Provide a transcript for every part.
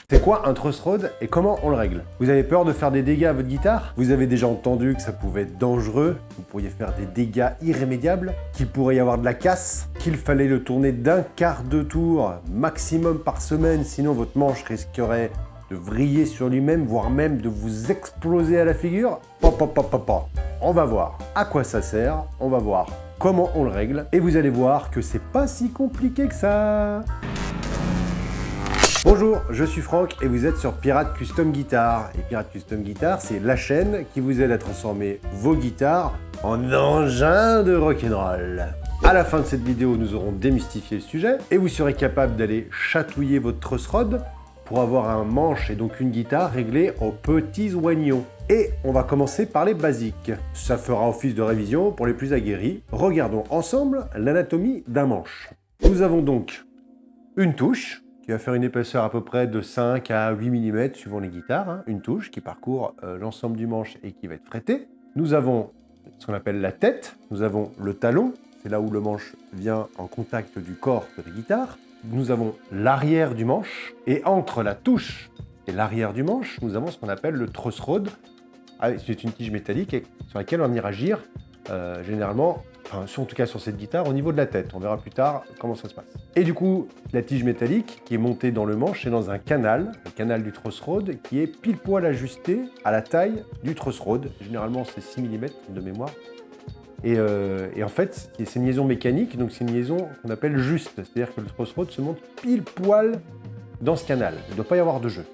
C'est quoi un truss rod et comment on le règle? Vous avez peur de faire des dégâts à votre guitare? Vous avez déjà entendu que ça pouvait être dangereux, vous pourriez faire des dégâts irrémédiables, qu'il pourrait y avoir de la casse, qu'il fallait le tourner d'un quart de tour maximum par semaine, sinon votre manche risquerait de vriller sur lui-même, voire même de vous exploser à la figure. On va voir à quoi ça sert, on va voir comment on le règle, et vous allez voir que c'est pas si compliqué que ça. Bonjour, je suis Franck et vous êtes sur Pirate Custom Guitar. Et Pirate Custom Guitar, c'est la chaîne qui vous aide à transformer vos guitares en engins de rock'n'roll. À la fin de cette vidéo, nous aurons démystifié le sujet et vous serez capable d'aller chatouiller votre truss rod pour avoir un manche et donc une guitare réglée en petits oignons. Et on va commencer par les basiques. Ça fera office de révision pour les plus aguerris. Regardons ensemble l'anatomie d'un manche. Nous avons donc une touche qui va faire une épaisseur à peu près de 5 à 8 mm suivant les guitares, hein. Une touche qui parcourt l'ensemble du manche et qui va être frettée. Nous avons ce qu'on appelle la tête, nous avons le talon, c'est là où le manche vient en contact du corps de la guitare. Nous avons l'arrière du manche, et entre la touche et l'arrière du manche, nous avons ce qu'on appelle le truss rod. C'est une tige métallique sur laquelle on ira agir généralement, en tout cas sur cette guitare, au niveau de la tête. On verra plus tard comment ça se passe. Et du coup, la tige métallique qui est montée dans le manche, c'est dans un canal, le canal du truss rod, qui est pile poil ajusté à la taille du truss rod. Généralement, c'est 6 mm de mémoire. Et en fait, c'est une liaison mécanique, donc c'est une liaison qu'on appelle juste. C'est-à-dire que le truss rod se monte pile poil dans ce canal. Il ne doit pas y avoir de jeu.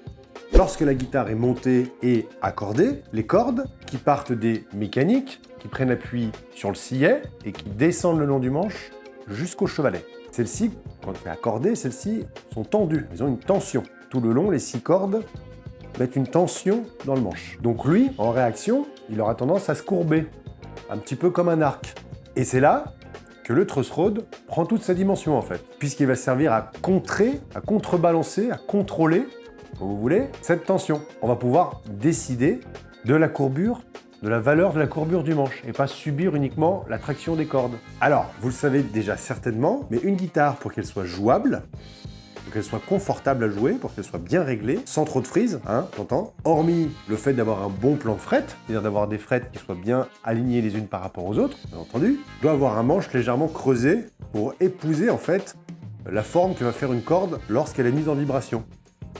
Lorsque la guitare est montée et accordée, les cordes qui partent des mécaniques, qui prennent appui sur le sillet et qui descendent le long du manche jusqu'au chevalet. Celles-ci, quand c'est accordé, celles-ci sont tendues, elles ont une tension. Tout le long, les 6 cordes mettent une tension dans le manche. Donc lui, en réaction, il aura tendance à se courber, un petit peu comme un arc. Et c'est là que le truss rod prend toute sa dimension en fait, puisqu'il va servir à contrer, à contrebalancer, à contrôler, comme vous voulez, cette tension. On va pouvoir décider de la courbure, de la valeur de la courbure du manche, et pas subir uniquement la traction des cordes. Alors, vous le savez déjà certainement, mais une guitare, pour qu'elle soit jouable, pour qu'elle soit confortable à jouer, pour qu'elle soit bien réglée, sans trop de frise, hein, t'entends, hormis le fait d'avoir un bon plan de frettes, c'est-à-dire d'avoir des frettes qui soient bien alignées les unes par rapport aux autres, bien entendu, doit avoir un manche légèrement creusé pour épouser en fait la forme que va faire une corde lorsqu'elle est mise en vibration.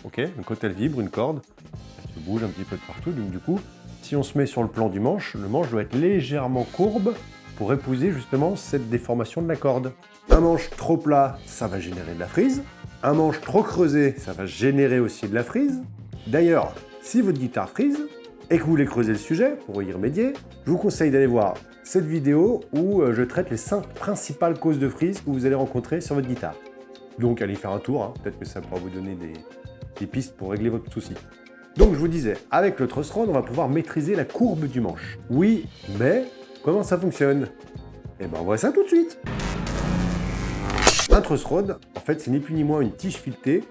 Ok, donc quand elle vibre, une corde, elle se bouge un petit peu de partout, donc du coup, si on se met sur le plan du manche, le manche doit être légèrement courbe pour épouser justement cette déformation de la corde. Un manche trop plat, ça va générer de la frise. Un manche trop creusé, ça va générer aussi de la frise. D'ailleurs, si votre guitare frise et que vous voulez creuser le sujet pour y remédier, je vous conseille d'aller voir cette vidéo où je traite les 5 principales causes de frise que vous allez rencontrer sur votre guitare. Donc allez faire un tour, hein. Peut-être que ça pourra vous donner des pistes pour régler votre souci. Donc je vous disais, avec le truss rod, on va pouvoir maîtriser la courbe du manche. Oui, mais comment ça fonctionne? Eh ben on voit ça tout de suite. Un truss rod, en fait, c'est ni plus ni moins une tige filetée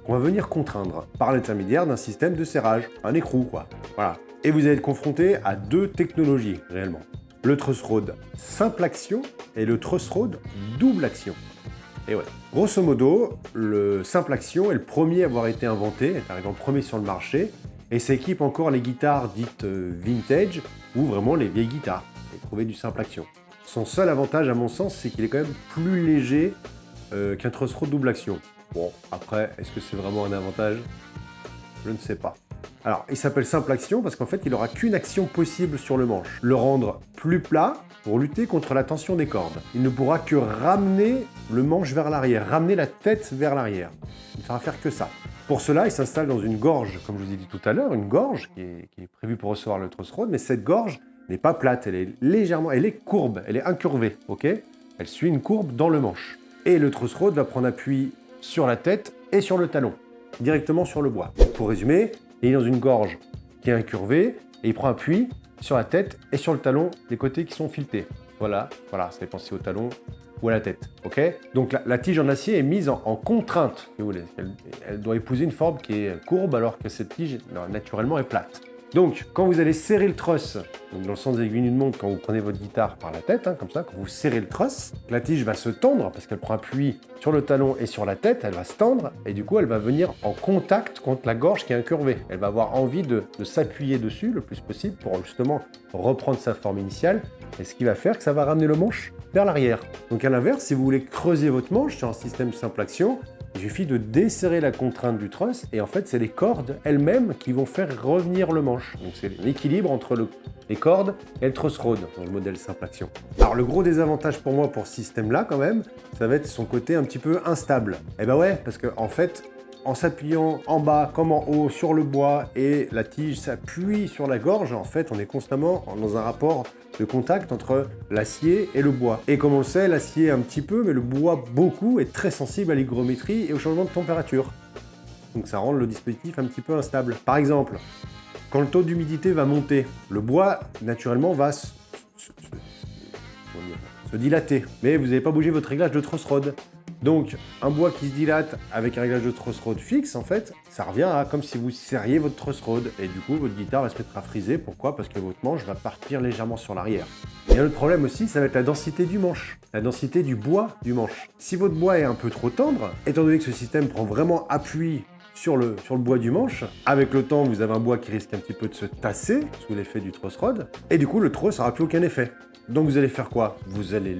qu'on va venir contraindre par l'intermédiaire d'un système de serrage, un écrou quoi. Voilà. Et vous allez être confronté à 2 technologies réellement. Le truss rod simple action et le truss rod double action. Et ouais. Grosso modo, le simple action est le premier à avoir été inventé, est arrivé en premier sur le marché, et s'équipe encore les guitares dites vintage, ou vraiment les vieilles guitares, et trouver du simple action. Son seul avantage à mon sens, c'est qu'il est quand même plus léger qu'un truss rod double action. Bon, après, est-ce que c'est vraiment un avantage? Je ne sais pas. Alors, il s'appelle simple action parce qu'en fait, il n'aura qu'une action possible sur le manche. Le rendre plus plat pour lutter contre la tension des cordes. Il ne pourra que ramener le manche vers l'arrière, ramener la tête vers l'arrière. Il ne fera faire que ça. Pour cela, il s'installe dans une gorge, comme je vous ai dit tout à l'heure, une gorge qui est prévue pour recevoir le truss rod, mais cette gorge n'est pas plate, elle est légèrement, elle est courbe, elle est incurvée, ok? Elle suit une courbe dans le manche. Et le truss rod va prendre appui sur la tête et sur le talon, directement sur le bois. Pour résumer, il est dans une gorge qui est incurvée et il prend appui sur la tête et sur le talon, les côtés qui sont filetés. Voilà, ça fait penser au talon ou à la tête, ok? Donc la tige en acier est mise en contrainte, si vous voulez. Elle doit épouser une forme qui est courbe alors que cette tige, naturellement, est plate. Donc, quand vous allez serrer le truss, donc dans le sens des aiguilles d'une montre, quand vous prenez votre guitare par la tête, comme ça, quand vous serrez le truss, la tige va se tendre parce qu'elle prend appui sur le talon et sur la tête, elle va se tendre et du coup, elle va venir en contact contre la gorge qui est incurvée. Elle va avoir envie de s'appuyer dessus le plus possible pour justement reprendre sa forme initiale et ce qui va faire que ça va ramener le manche vers l'arrière. Donc à l'inverse, si vous voulez creuser votre manche sur un système simple action, il suffit de desserrer la contrainte du truss et en fait, c'est les cordes elles-mêmes qui vont faire revenir le manche. Donc c'est l'équilibre entre les cordes et le truss rod dans le modèle simple action. Alors le gros désavantage pour moi pour ce système-là quand même, ça va être son côté un petit peu instable. Eh ben ouais, parce que en fait, en s'appuyant en bas comme en haut sur le bois et la tige s'appuie sur la gorge, en fait, on est constamment dans un rapport de contact entre l'acier et le bois. Et comme on le sait, l'acier un petit peu, mais le bois beaucoup, est très sensible à l'hygrométrie et au changement de température. Donc ça rend le dispositif un petit peu instable. Par exemple, quand le taux d'humidité va monter, le bois, naturellement, va se dilater. Mais vous n'avez pas bougé votre réglage de truss rod. Donc, un bois qui se dilate avec un réglage de truss rod fixe, en fait, ça revient à comme si vous serriez votre truss rod. Et du coup, votre guitare va se mettre à friser. Pourquoi? Parce que votre manche va partir légèrement sur l'arrière. Et un autre problème aussi, ça va être la densité du manche, la densité du bois du manche. Si votre bois est un peu trop tendre, étant donné que ce système prend vraiment appui sur le bois du manche, avec le temps, vous avez un bois qui risque un petit peu de se tasser sous l'effet du truss rod. Et du coup, le truss n'aura plus aucun effet. Donc, vous allez faire quoi? Vous allez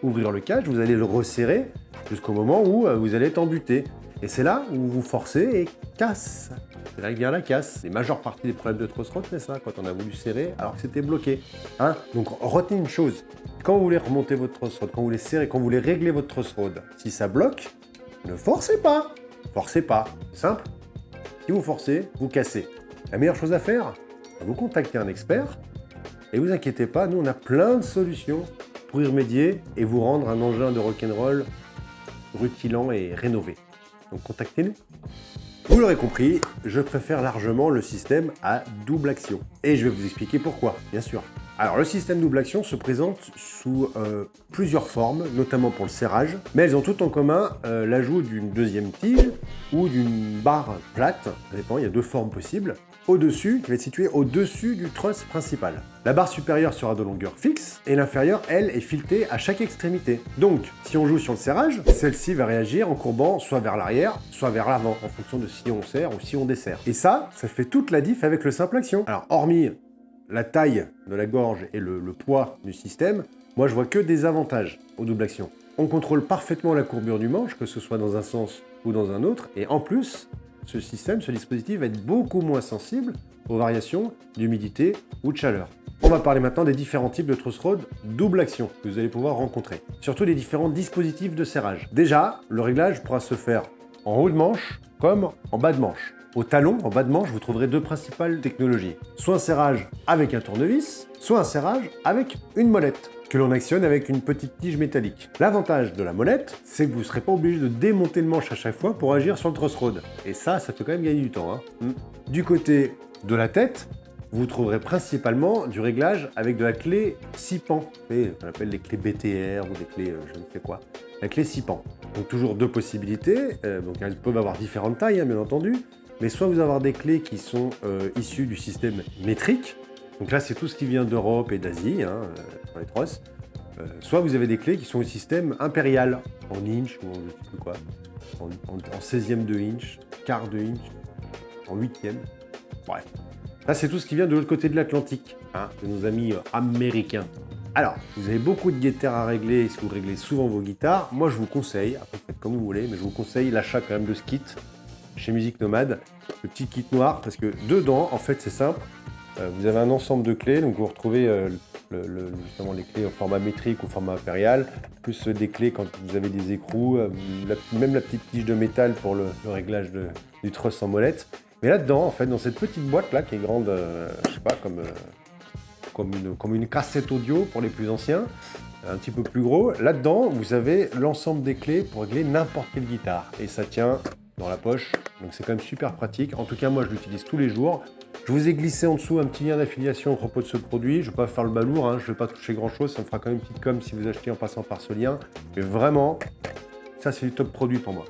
ouvrir le catch, vous allez le resserrer jusqu'au moment où vous allez être embuté. Et c'est là où vous forcez et casse. C'est là que vient la casse. La majeure partie des problèmes de truss rod, c'est ça, quand on a voulu serrer alors que c'était bloqué. Donc retenez une chose, quand vous voulez remonter votre truss rod, quand vous voulez serrer, quand vous voulez régler votre truss rod, si ça bloque, ne forcez pas. Forcez pas. C'est simple. Si vous forcez, vous cassez. La meilleure chose à faire, vous contactez un expert et vous inquiétez pas, nous on a plein de solutions pour y remédier et vous rendre un engin de rock'n'roll rutilant et rénové. Donc contactez-nous. Vous l'aurez compris, je préfère largement le système à double action. Et je vais vous expliquer pourquoi, bien sûr. Alors le système double action se présente sous plusieurs formes, notamment pour le serrage, mais elles ont toutes en commun l'ajout d'une deuxième tige ou d'une barre plate, ça dépend, il y a deux formes possibles, au-dessus, qui va être située au-dessus du truss principal. La barre supérieure sera de longueur fixe et l'inférieure, elle, est filetée à chaque extrémité. Donc, si on joue sur le serrage, celle-ci va réagir en courbant soit vers l'arrière, soit vers l'avant, en fonction de si on serre ou si on desserre. Et ça fait toute la diff avec le simple action. Alors, hormis la taille de la gorge et le poids du système, moi je vois que des avantages au double action. On contrôle parfaitement la courbure du manche, que ce soit dans un sens ou dans un autre, et en plus, ce dispositif va être beaucoup moins sensible aux variations d'humidité ou de chaleur. On va parler maintenant des différents types de truss rod double action que vous allez pouvoir rencontrer. Surtout les différents dispositifs de serrage. Déjà, le réglage pourra se faire en haut de manche comme en bas de manche. Au talon, en bas de manche, vous trouverez deux principales technologies. Soit un serrage avec un tournevis, soit un serrage avec une molette, que l'on actionne avec une petite tige métallique. L'avantage de la molette, c'est que vous ne serez pas obligé de démonter le manche à chaque fois pour agir sur le truss rod. Et ça fait quand même gagner du temps. Du côté de la tête, vous trouverez principalement du réglage avec de la clé 6 pans. On appelle les clés BTR ou des clés je ne sais quoi. La clé 6 pans. Donc toujours deux possibilités. Donc elles peuvent avoir différentes tailles, bien entendu. Mais soit vous avez des clés qui sont issues du système métrique. Donc là, c'est tout ce qui vient d'Europe et d'Asie, dans les trosses. Soit vous avez des clés qui sont au système impérial, en inch ou en je sais plus quoi, en 16e de inch, quart de inch, en 8e. Bref. Là, c'est tout ce qui vient de l'autre côté de l'Atlantique, de nos amis américains. Alors, vous avez beaucoup de guitares à régler si vous réglez souvent vos guitares. Moi, je vous conseille, après faites comme vous voulez, mais je vous conseille l'achat quand même de ce kit chez Musique Nomade, le petit kit noir, parce que dedans, en fait, c'est simple. Vous avez un ensemble de clés, donc vous retrouvez justement les clés au format métrique ou format impérial, plus des clés quand vous avez des écrous, même la petite tige de métal pour le réglage du truss en molette. Mais là-dedans, en fait, dans cette petite boîte-là, qui est grande, je sais pas, comme une cassette audio pour les plus anciens, un petit peu plus gros, là-dedans, vous avez l'ensemble des clés pour régler n'importe quelle guitare. Et ça tient dans la poche, donc c'est quand même super pratique. En tout cas, moi, je l'utilise tous les jours. Je vous ai glissé en dessous un petit lien d'affiliation à propos de ce produit. Je ne vais pas faire le balourd, je ne vais pas toucher grand-chose. Ça me fera quand même une petite com si vous achetez en passant par ce lien. Mais vraiment, ça, c'est du top produit pour moi.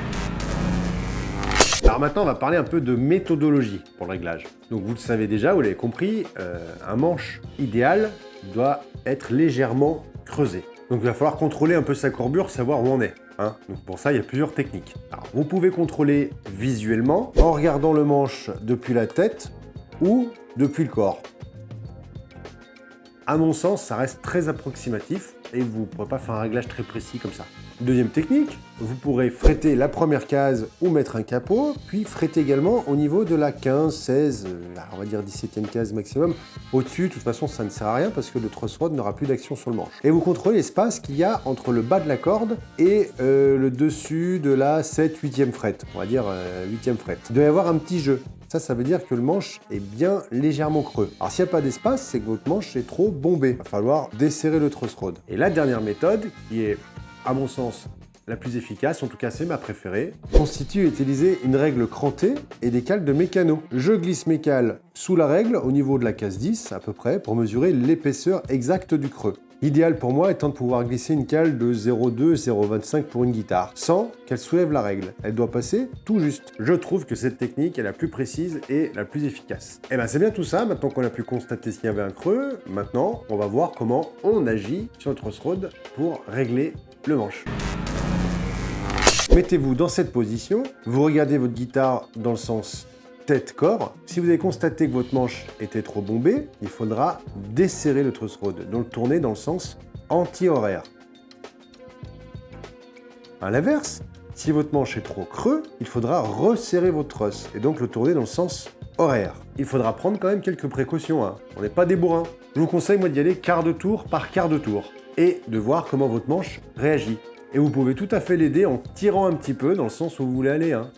Alors maintenant, on va parler un peu de méthodologie pour le réglage. Donc vous le savez déjà, vous l'avez compris, un manche idéal doit être légèrement creusé. Donc il va falloir contrôler un peu sa courbure, savoir où on est. Hein. Donc pour ça, il y a plusieurs techniques. Alors, vous pouvez contrôler visuellement en regardant le manche depuis la tête ou depuis le corps. À mon sens, ça reste très approximatif et vous ne pourrez pas faire un réglage très précis comme ça. Deuxième technique, vous pourrez fretter la première case ou mettre un capot, puis fretter également au niveau de la 15, 16, on va dire 17e case maximum. Au-dessus, de toute façon, ça ne sert à rien parce que le truss rod n'aura plus d'action sur le manche. Et vous contrôlez l'espace qu'il y a entre le bas de la corde et le dessus de la 7, 8e fret, on va dire 8e fret. Il doit y avoir un petit jeu. Ça veut dire que le manche est bien légèrement creux. Alors s'il n'y a pas d'espace, c'est que votre manche est trop bombé. Il va falloir desserrer le truss rod. Et la dernière méthode, qui est à mon sens la plus efficace, en tout cas c'est ma préférée, consiste à utiliser une règle crantée et des cales de mécano. Je glisse mes cales sous la règle au niveau de la case 10 à peu près pour mesurer l'épaisseur exacte du creux. L'idéal pour moi étant de pouvoir glisser une cale de 0,2, 0,25 pour une guitare, sans qu'elle soulève la règle. Elle doit passer tout juste. Je trouve que cette technique est la plus précise et la plus efficace. Et bien c'est bien tout ça, maintenant qu'on a pu constater s'il y avait un creux, maintenant on va voir comment on agit sur le truss rod pour régler le manche. Mettez-vous dans cette position, vous regardez votre guitare dans le sens tête-corps. Si vous avez constaté que votre manche était trop bombée, il faudra desserrer le truss rod, donc le tourner dans le sens anti-horaire. À l'inverse, si votre manche est trop creux, il faudra resserrer votre truss et donc le tourner dans le sens horaire. Il faudra prendre quand même quelques précautions, hein. On n'est pas des bourrins. Je vous conseille moi d'y aller quart de tour par quart de tour et de voir comment votre manche réagit. Et vous pouvez tout à fait l'aider en tirant un petit peu dans le sens où vous voulez aller. Hein.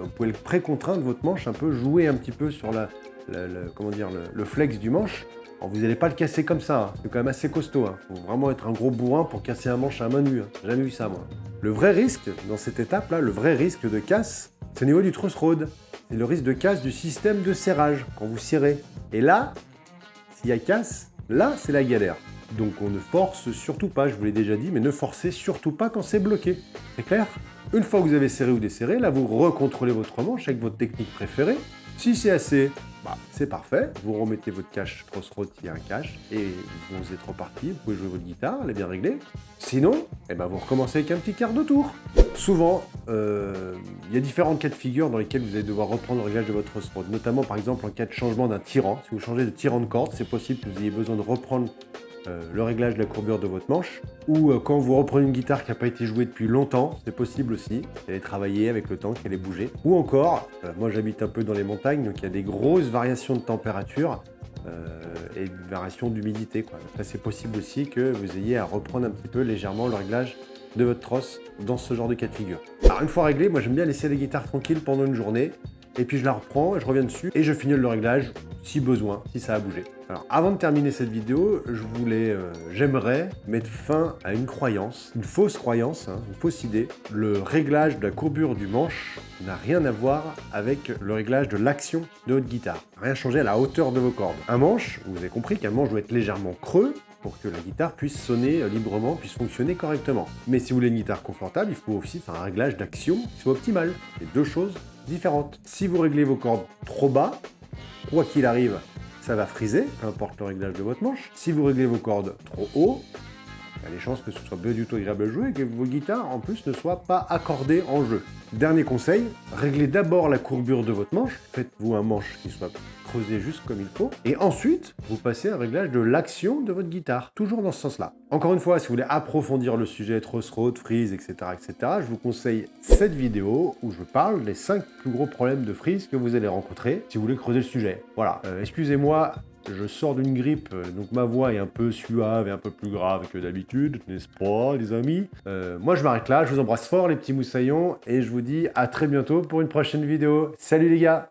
Vous pouvez le pré-contraindre votre manche, un peu jouer un petit peu sur le flex du manche. Alors vous n'allez pas le casser comme ça, hein. C'est quand même assez costaud. Il faut vraiment être un gros bourrin pour casser un manche à main nue. Hein. J'ai jamais vu ça moi. Le vrai risque dans cette étape-là, le vrai risque de casse, c'est au niveau du truss rod. C'est le risque de casse du système de serrage quand vous serrez. Et là, s'il y a casse, là c'est la galère. Donc on ne force surtout pas, je vous l'ai déjà dit, mais ne forcez surtout pas quand c'est bloqué. C'est clair? Une fois que vous avez serré ou desserré, là vous recontrôlez votre manche avec votre technique préférée. Si c'est assez, c'est parfait. Vous remettez votre cache truss rod s'il y a un cache et vous êtes reparti. Vous pouvez jouer votre guitare, elle est bien réglée. Sinon, vous recommencez avec un petit quart de tour. Souvent, il y a différents cas de figure dans lesquels vous allez devoir reprendre le réglage de votre truss rod, notamment par exemple en cas de changement d'un tirant. Si vous changez de tirant de corde, c'est possible que vous ayez besoin de reprendre le réglage de la courbure de votre manche, ou quand vous reprenez une guitare qui n'a pas été jouée depuis longtemps, c'est possible aussi, qu'elle ait travaillé avec le temps, qu'elle ait bougé, ou encore, moi j'habite un peu dans les montagnes, donc il y a des grosses variations de température et une variation d'humidité, quoi. Donc là c'est possible aussi que vous ayez à reprendre un petit peu légèrement le réglage de votre trosse dans ce genre de cas de figure. Alors une fois réglé, moi j'aime bien laisser les guitares tranquilles pendant une journée, et puis je la reprends, je reviens dessus, et je finis le réglage si besoin, si ça a bougé. Alors avant de terminer cette vidéo, j'aimerais mettre fin à une croyance, une fausse croyance, une fausse idée. Le réglage de la courbure du manche n'a rien à voir avec le réglage de l'action de votre guitare. Rien changer à la hauteur de vos cordes. Un manche, vous avez compris qu'un manche doit être légèrement creux pour que la guitare puisse sonner librement, puisse fonctionner correctement. Mais si vous voulez une guitare confortable, il faut aussi faire un réglage d'action qui soit optimal. C'est deux choses différentes. Si vous réglez vos cordes trop bas, quoi qu'il arrive, ça va friser, peu importe le réglage de votre manche. Si vous réglez vos cordes trop haut, il y a des chances que ce soit pas du tout agréable à jouer et que vos guitares, en plus, ne soient pas accordées en jeu. Dernier conseil, réglez d'abord la courbure de votre manche. Faites-vous un manche qui soit creusé juste comme il faut. Et ensuite, vous passez un réglage de l'action de votre guitare. Toujours dans ce sens-là. Encore une fois, si vous voulez approfondir le sujet truss rod, freeze, etc., je vous conseille cette vidéo où je parle des 5 plus gros problèmes de freeze que vous allez rencontrer si vous voulez creuser le sujet. Voilà, excusez-moi, je sors d'une grippe, donc ma voix est un peu suave et un peu plus grave que d'habitude, n'est-ce pas les amis? Moi je m'arrête là, je vous embrasse fort les petits moussaillons et je vous dis à très bientôt pour une prochaine vidéo. Salut les gars!